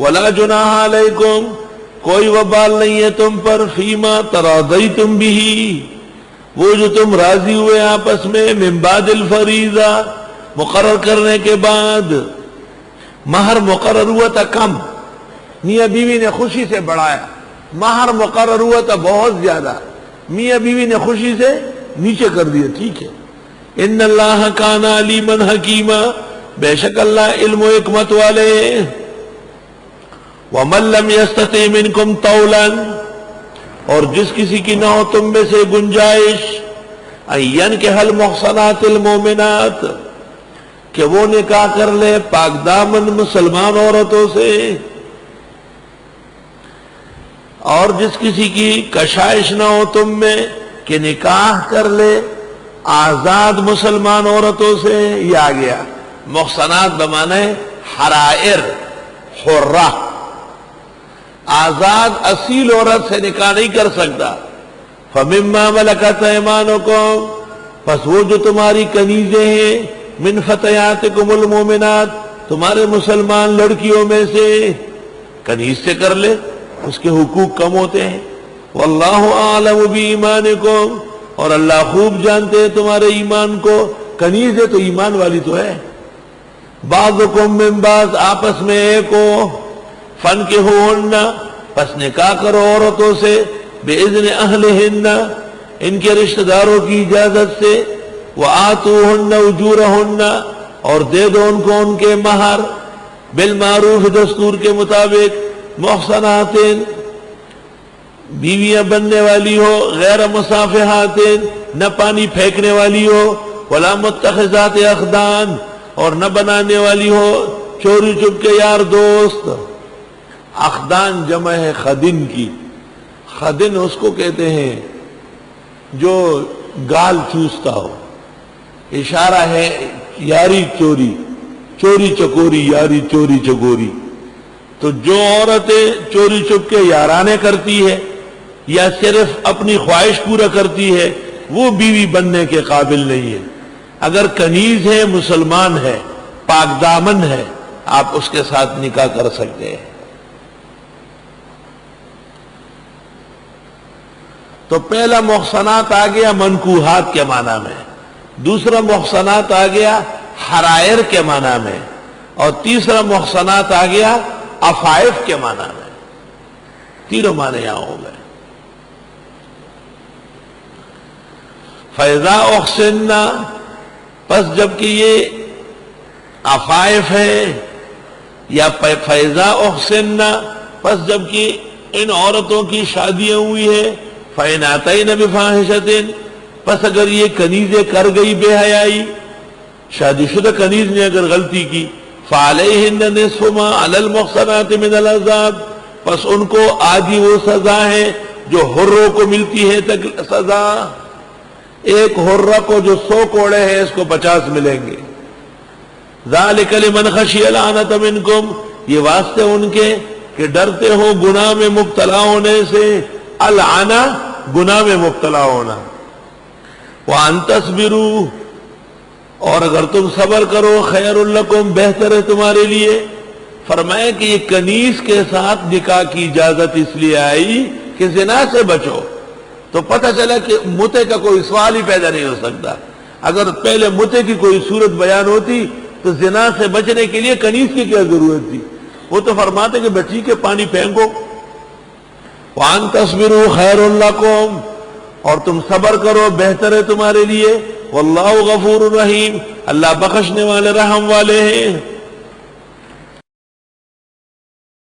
ولا جناح علیکم، کوئی وبال نہیں ہے تم پر، فیما تراضیتم بہ، وہ جو تم راضی ہوئے آپس میں، من بعد الفریضہ، مقرر کرنے کے بعد۔ مہر مقرر ہوا تھا کم، میاں بیوی نے خوشی سے بڑھایا، مہر مقرر ہوا تھا بہت زیادہ، میاں بیوی نے خوشی سے نیچے کر دیا، ٹھیک ہے۔ ان اللہ کان علیما حکیما، بے شک اللہ علم و حکمت والے ہیں۔ ومن لم یستطع منکم طولا، اور جس کسی کی نہ ہو تم میں سے گنجائش، ان ینکح المحصنات المؤمنات، کہ وہ نکاح کر لے پاک دامن مسلمان عورتوں سے، اور جس کسی کی کشائش نہ ہو تم میں کہ نکاح کر لے آزاد مسلمان عورتوں سے، یہ آ گیا محصنات بمعنی حرائر، حرہ، آزاد اصیل عورت سے نکاح نہیں کر سکتا۔ فَمِمَّا مَلَكَتْ أَيْمَانُكُمْ، پس وہ جو تمہاری کنیزیں ہیں، من فتياتكم المؤمنات، تمہارے مسلمان لڑکیوں میں سے، کنیز سے کر لے، اس کے حقوق کم ہوتے ہیں۔ واللہ اعلم بایمانکم، اور اللہ خوب جانتے ہیں تمہارے ایمان کو، کنیز ہے تو ایمان والی تو ہے۔ بعضکم من بعض، آپس میں ایک ہو، فانکحوہن، پس نکاح کرو عورتوں سے، باذن اہلہن، ان کے رشتہ داروں کی اجازت سے، وآتوہن اجورہن، اور دے دو ان کو ان کے مہر، بالمعروف، دستور کے مطابق، محصنات، بیویاں بننے والی ہو، غیر مصافحات، نہ پانی پھینکنے والی ہو، ولا متخذات اخدان، اور نہ بنانے والی ہو چوری چپ کے یار دوست۔ اخدان جمع ہے خدن کی، خدن اس کو کہتے ہیں جو گال چوستا ہو، اشارہ ہے یاری چوری، چوری چکوری، یاری چوری چکوری۔ تو جو عورتیں چوری چپ کے یارانے کرتی ہے یا صرف اپنی خواہش پورا کرتی ہے، وہ بیوی بننے کے قابل نہیں ہے۔ اگر کنیز ہے، مسلمان ہے، پاک دامن ہے، آپ اس کے ساتھ نکاح کر سکتے ہیں۔ تو پہلا محصنات آ گیا منکوحات کے معنی میں، دوسرا محصنات آ گیا حرائر کے معنی میں، اور تیسرا محصنات آ گیا عفائف کے معنی میں۔ تینوں معنی یہاں ہو گئے۔ فَإِذَا أُحْصِنَّ، پس جبکہ یہ عفائف ہے، یا فَإِذَا أُحْصِنَّ، پس جبکہ ان عورتوں کی شادیاں ہوئی ہیں، فَإِنْ أَتَيْنَ بِفَاحِشَةٍ، پس اگر یہ کنیزیں کر گئی بے حیائی، شادی شدہ کنیز نے اگر غلطی کی، فَعَلَيْهِنَّ نِصْفُ مَا عَلَى الْمُحْصَنَاتِ مِنَ الْعَذَابِ، پس ان کو آدھی وہ سزا ہے جو حروں کو ملتی ہے سزا۔ ایک حرہ کو جو 100 کوڑے ہیں، اس کو 50 ملیں گے۔ ذَلِكَ لِمَنْ خَشِيَ الْعَنَتَ مِنْكُمْ، یہ واسطے ان کے کہ ڈرتے ہو گناہ میں مبتلا ہونے سے، العنہ گناہ میں مبتلا ہونا۔ وَأَن تَصْبِرُوا، اور اگر تم صبر کرو، خیر لکم، بہتر ہے تمہارے لیے۔ فرمایا کہ یہ کنیز کے ساتھ نکاح کی اجازت اس لیے آئی کہ زنا سے بچو۔ تو پتہ چلا کہ متع کا کوئی سوال ہی پیدا نہیں ہو سکتا۔ اگر پہلے متع کی کوئی صورت بیان ہوتی تو زنا سے بچنے کے لیے کنیز کی کیا ضرورت تھی؟ وہ تو فرماتے کہ بچی کے پانی پھینکو۔ وَأَن تَصْبِرُوا خَيْرٌ لَكُمْ، اور تم صبر کرو، بہتر ہے تمہارے لیے۔ وَاللَّهُ غَفُورٌ رَحِيمٌ، اللہ بخشنے والے رحم والے ہیں۔